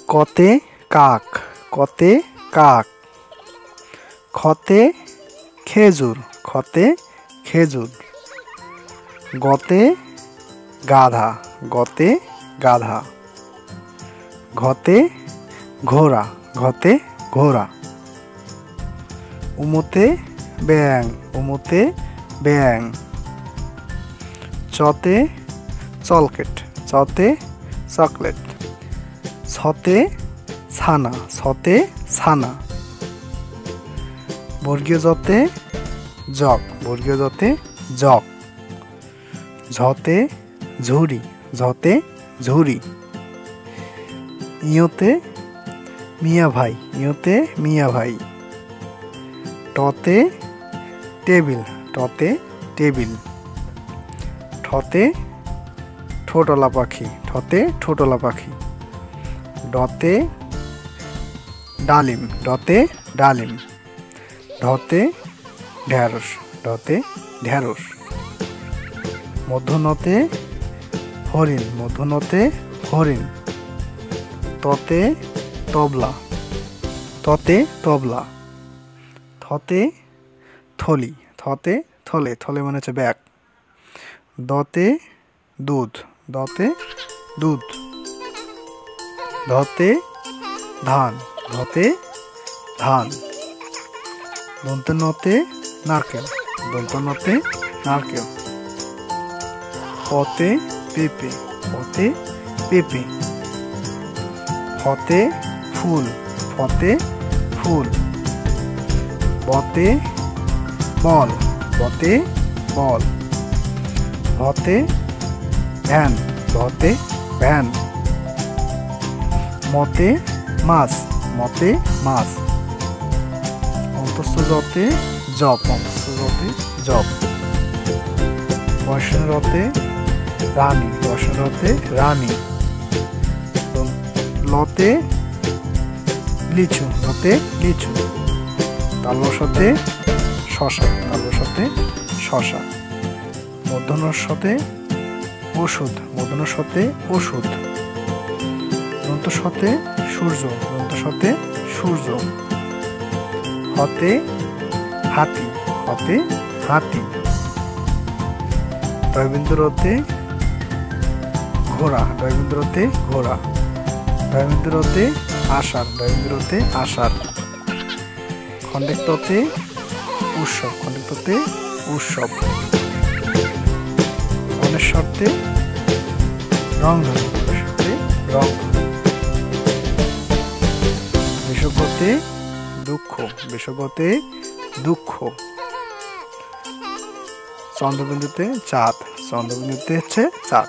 কতে কাক, কতে কাক। খতে খেজুর, খতে খেজুর। গতে গাধা, গতে গাধা। ঘতে ঘোড়া, ঘতে ঘোড়া। উমতে ব্যাং, উমতে ব্যাং। চতে চলকেট, চতে চকলেট। ছতে ছানা, ছতে ছানা। বর্গীয় জতে জগ, বর্গীয় জতে জগ। ঝতে ঝুড়ি, ঝতে ঝুড়ি। ইয়োতে মিয়া ভাই, ইয়োতে মিয়া ভাই। টতে টেবিল, টতে টেবিল। ঠতে ঠোঁটলা পাখি, ঠতে ঠোঁটলা পাখি। ডতে ডালিম, ডতে ডালিম। ঢতে ঢেঁড়স, ঢতে ঢেঁড়স। মধ্যনতে হরিণ, মধ্যনতে হরিণ। ততে তবলা, ততে তবলা। থতে থলি, থতে থলে, থলে মানে হচ্ছে ব্যাগ। দতে দুধ, দতে দুধ। ধতে ধান, ধতে ধান। দন্তনতে নারকেল, দন্তনতে নারকেল। পতে পেঁপে, পতে পেঁপে। ফতে ফুল, ফতে ফুল। বতে বল, বতে বল। ভতে ভ্যান, ভতে ভ্যান। মতে মাছ, মতে মাছ। অন্তস্থ জতে জব, অন্তস্থ জতে জব। বর্ষণরতে রানী, বর্ষণরতে রানী। লতে লিচু, লতে লিচু। তালবসাতে শশা, তালবসাতে শশা। মূর্ধন্যর সাথে ওষুধ, মূর্ধন্যর সাথে ওষুধ। দন্ত সাথে সূর্য, দন্ত সাথে সূর্য। হতে হাতি, হতে হাতি। ডয়বিন্দুরতে ঘোড়া, ডয়বিন্দুরতে ঘোড়া। ডয়বিন্দুরতে আষাঢ়, ডয়বিন্দুরতে আষাঢ়। খন্ডেক্ততে উৎসব, খন্ডেক্ততে উৎসব। অনেশ্বরতে রংধনু, অনেশ্বরতে রংধনু। বিষভতে দুঃখ, বিষভতে দুঃখ। চন্দ্রবিন্দুতে চাঁদ, চন্দ্রবিন্দুতে হচ্ছে চাঁদ।